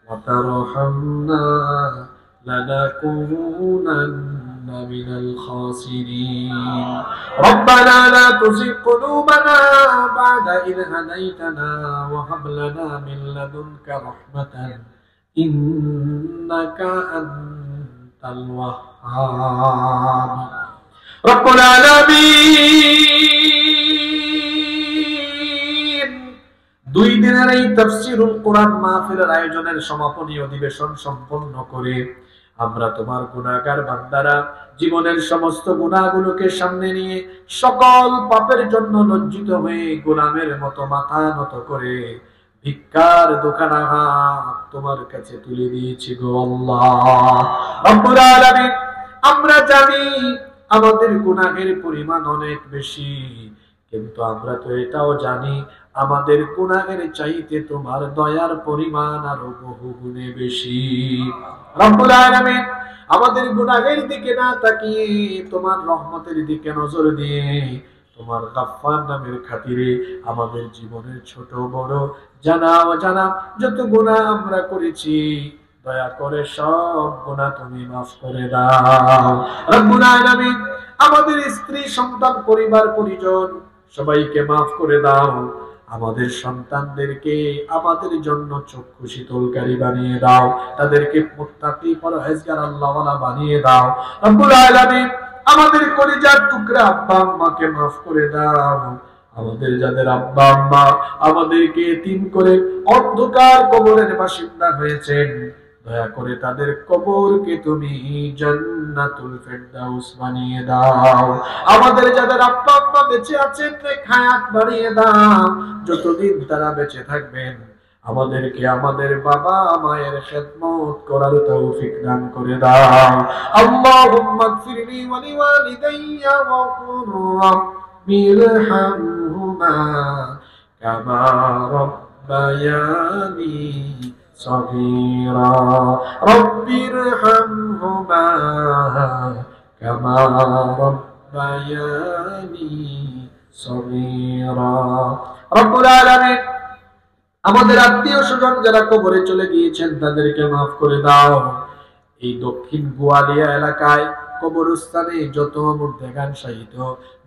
وترحمنا لنكونن من الخاسرين ربنا لا تزغ قلوبنا بعد إذ هديتنا وهب لنا من لدنك رحمة إنك أنت الوهاب رب العالمين দুই দিনের এই তাফসীরুল কোরআন মাহফিলের আয়োজনের সমাপনী অধিবেশন সম্পন্ন করে আমরা তোমার গুনাহগার বান্দারা জীবনের সমস্ত গুনাহগুলোকে সামনে নিয়ে সকল পাপের জন্য লজ্জিত হয়ে গোলামের মতো মাথা নত করে ভিক্ষার দোকানা তোমার কাছে তুলে দিয়েছি গো আল্লাহ রব্বুল আলামিন। আমরা জানি আমাদের গুনাহের পরিমাণ অনেক বেশি, কিন্তু আমরা তো এটাও জানি আমাদের গুনাহের চাইতে তোমার দয়ার পরিমাণ আরো বহু গুণে বেশি। রব্বুল আলামিন আমাদের গুনাহের দিকে না তাকিয়ে তোমার রহমতের দিকে নজর দিয়ে তোমার গাফফার নামের খাতিরে আমাদের জীবনের ছোট বড় জানা অজানা যত গুনাহ আমরা করেছি দয়া করে সব গুনাহ তুমি মাফ করে দাও রব্বুল আলামিন। আমাদের স্ত্রী সন্তান পরিবার পরিজন সবাইকে মাফ করে দাও। আমাদের সন্তানদেরকে আমাদের জন্য চক্ষু শীতলকারী বানিয়ে দাও, তাদেরকে মুত্তাকি পরহেজগার আল্লাহওয়ালা বানিয়ে দাও রব্বুল আলামিন। আমাদের কলিজার টুকরা আব্বা আম্মাকে মাফ করে দাও। আমাদের যাদের আব্বা আম্মা আমাদেরকে এতিম করে অন্ধকার কবরের বাসিন্দা হয়েছেন, দয়া করে তাদের কবরকে তুমি জান্নাতুল ফেরদাউস বানিয়ে দাও। আমাদের যাদের আব্বা আম্মা বেঁচে আছেন হায়াত বাড়িয়ে দাও, যতদিন তারা বেঁচে থাকবেন আমাদেরকে আমাদের বাবা মায়ের খেদমত করার তৌফিক দান করে দাও। আল্লাহুম্মা গফিরলি ওয়া লিওয়ালিদাইয়া ওয়া কুর রাব্বিরহামহুমা কামা রাব্বায়ানি صغيرا رب ارحمهما كما ربياني صغيرا رب العالمين। আমাদের আত্মীয় স্বজন যারা কবরে চলে গিয়েছেন তাদেরকে মাফ করে দাও। এই দক্ষিণ গোয়ালিয়া এলাকায় কবরস্থানে যত মুর্দাগান শাহিদ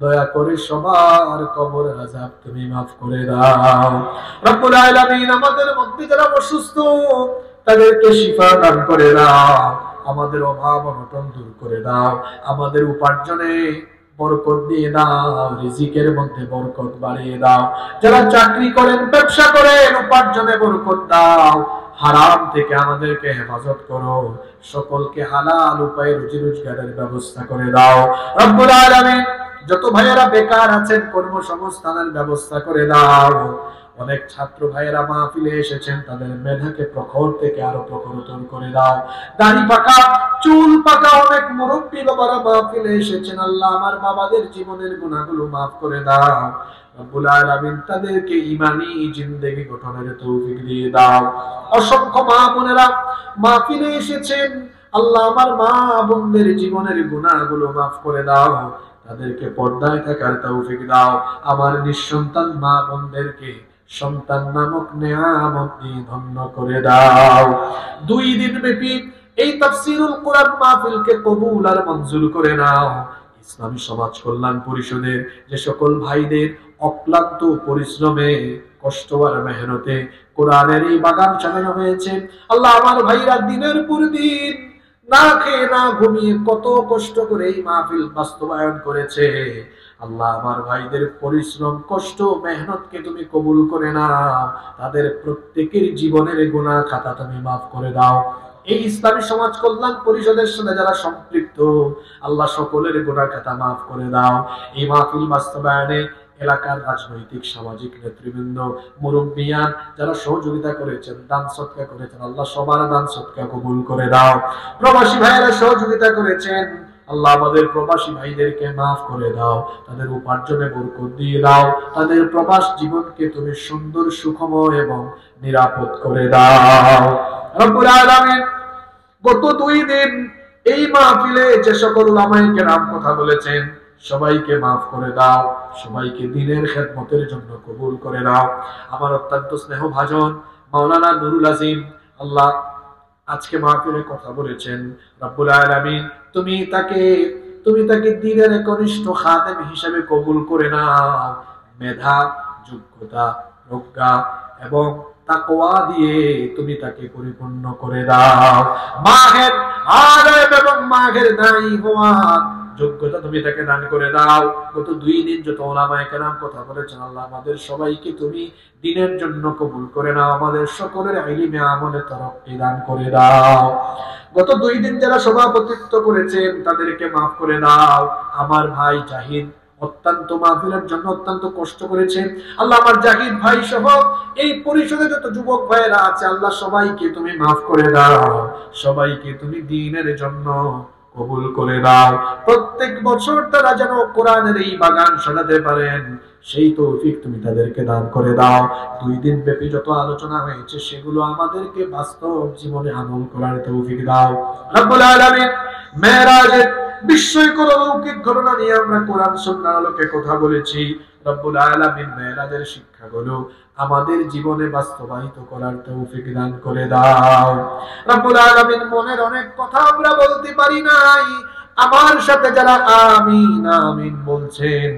দয়া করে সবার কবর আযাব তুমি মাফ করে দাও রব্বুল আলামিন। আমাদের মধ্যে যারা অসুস্থ তাদেরকে শিফা দান করে দাও, আমাদের অভাব অনটন দূর করে দাও, আমাদের উপার্জনে বরকত দিয়ে দাও, রিজিকের মধ্যে বরকত বাড়িয়ে দাও। যারা চাকরি করেন ব্যবসা করেন উপার্জনে বরকত দাও, হারাম থেকে আমাদেরকে হেফাজত করো, সকলকে হালাল উপায়ে রুজি রোজগারের ব্যবস্থা করে দাও রব্বুল আলামিন। যত ভাইয়েরা বেকার আছেন কর্মসংস্থানের ব্যবস্থা করে দাও। অনেক ছাত্র ভাইয়েরা মাহফিলে এসেছেন, তাদের মেধাকে প্রখর থেকে আরো প্রখরতর করে দাও। দাড়ি পাকা চুল পাকা অনেক মুরব্বী বাবারা মাহফিলে এসেছেন, আল্লাহ আমার বাবাদের জীবনের গুনাহগুলো মাফ করে দাও রব্বুল আলামিন। তাদেরকে ঈমানি জিন্দেগি গঠনের তৌফিক দিয়ে দাও। অসংখ্য মা বোনেরা মাহফিলে এসেছেন, আল্লাহ আমার মা বোনদের জীবনের গুনাহগুলো মাফ করে দাও, তাদেরকে পর্দায় থাকার তৌফিক দাও। আমার নিঃসন্তান মা বোনদেরকে সন্তান নামক নেয়ামত দিয়ে ধন্য করে দাও। 2 দিন ব্যাপী এই তাফসীরুল কোরআন মাহফিলকে কবুল আর মঞ্জুর করে নাও। ইসলামী সমাজ কল্যাণ পরিষদের যে সকল ভাইদের অক্লান্ত পরিশ্রমে কষ্ট আর মেহনতে কোরআনের এই বাগান সাজানো হয়েছে, আল্লাহ আমার ভাইরা দিনের পর দিন না খেয়ে না ঘুমিয়ে কত কষ্ট করে এই মাহফিল বাস্তবায়ন করেছে, আল্লাহ আমার ভাইদের পরিশ্রম কষ্ট মেহনতকে তুমি কবুল করে নাও। তাদের প্রত্যেকের জীবনের গুনাহ খাতা তুমি মাফ করে দাও। এই ইসলামী সমাজ কল্যাণ পরিষদের সাথে যারা সম্পৃক্ত আল্লাহ সকলের গুনাহ খাতা মাফ করে দাও। এই মাহফিল বাস্তবায়নে এলাকার রাজনৈতিক সামাজিক নেতৃবৃন্দ মুরব্বিয়ান যারা সহযোগিতা করেছেন দান সদকা করেছেন, আল্লাহ সবার দান সদকা কবুল করে দাও। প্রবাসী ভাইয়েরা সহযোগিতা করেছেন, আল্লাহ আমাদের প্রবাসী ভাইদেরকে মাফ করে দাও, তাদের উপার্জনে বরকত দিয়ে দাও, তাদের প্রবাস জীবনকে তুমি সুন্দর সুখময় এবং নিরাপদ করে দাও রব্বুল আলামিন। গত 2 দিন এই মাহফিলে যে সকল উলামায়ে কেরাম কথা বলেছেন সবাইকে মাফ করে দাও, সবাইকে দ্বীনের খেদমতের জন্য কবুল করে নাও। আমার অত্যন্ত স্নেহভাজন মাওলানা নুরুল আজিম আল্লাহ আজকে মাহফিলে কথা বলেছেন রব্বুল আলামিন, তুমি তাকে দ্বীনের একনিষ্ঠ খাদেম হিসেবে কবুল করে নাও। মেধা, যোগ্যতা, প্রজ্ঞা এবং তাকওয়া দিয়ে তুমি তাকে পরিপূর্ণ করে দাও। মাহের আলেম এবং মাহের দায়ী হওয়ার যোগ্যতা তুমি তাকে দান করে দাও। গত 2 দিন যত ওলামায়ে কেরাম কথা বলেছেন, আল্লাহ আমাদের সবাইকে তুমি দ্বীনের জন্য কবুল করে নাও। আমাদের সকলের ইলমে আমলে তরক্কি দান করে দাও। গত 2 দিন যারা সভাপতিত্ব করেছেন তাদেরকে মাফ করে দাও। আমার ভাই জাহিদ অত্যন্ত মাহফিলের জন্য অত্যন্ত কষ্ট করেছেন। আল্লাহ আমার জাহিদ ভাই সহ এই পরিষদে যত যুবক ভাইরা আছে, আল্লাহ সবাইকে তুমি মাফ করে দাও। সবাইকে তুমি দ্বীনের জন্য কবুল করে দাও। প্রত্যেক বছর তারা যেন কোরআনের এই বাগান সাজাতে পারেন, সেই তৌফিক তুমি তাদেরকে দান করে দাও। 2 দিন ব্যাপী যত আলোচনা হয়েছে সেগুলো আমাদেরকে বাস্তব জীবনে আমল করার তৌফিক দাও রব্বুল আলামিন। মেরাজের বিস্ময়কর অলৌকিক ঘটনা নিয়ে আমরা কোরআন সুন্নাহর আলোকে কথা বলেছি। রব্বুল আলামিন মেরাজের শিক্ষাগুলো আমাদের জীবনে বাস্তবায়িত করার তৌফিক দান করে দাও রব্বুল আলামিন। মনের অনেক কথা আমরা বলতে পারি নাই, আমার সাথে যারা আমিন আমিন বলছেন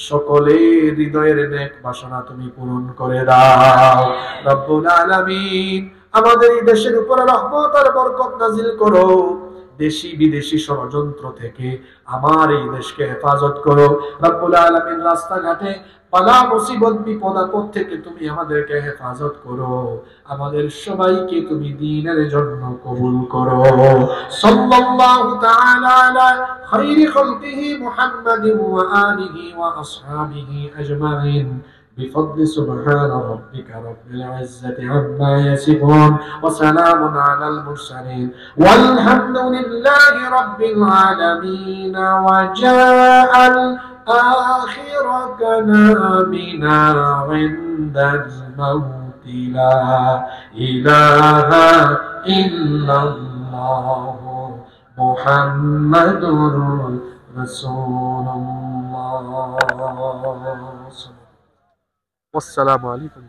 সকলের হৃদয়ের নেক বাসনা তুমি পূরণ করে দাও রব্বুল আলামিন। আমাদের এই দেশের উপর রহমত আর বরকত নাজিল করো। দেশি বিদেশি ষড়যন্ত্র থেকে আমার এই দেশকে হেফাজত করো রব্বুল আলামিন। রাস্তাঘাটে বালা মুসিবত বিপদ আপদ থেকে তুমি আমাদেরকে হেফাজত করো। আমাদের সবাইকে তুমি দ্বীনের জন্য কবুল করো। সাল্লাল্লাহু তাআলা আলা খায়রি খালকিহি মুহাম্মাদিন ওয়া আলিহি ওয়া আসহাবিহি আজমাইন بفضل سبحان ربك رب العزة عما يصفون وسلام على المرسلين والحمد لله رب العالمين. وجاء الآخر كلامنا عند الموت لا إله إلا الله محمد رسول الله. والسلام عليكم.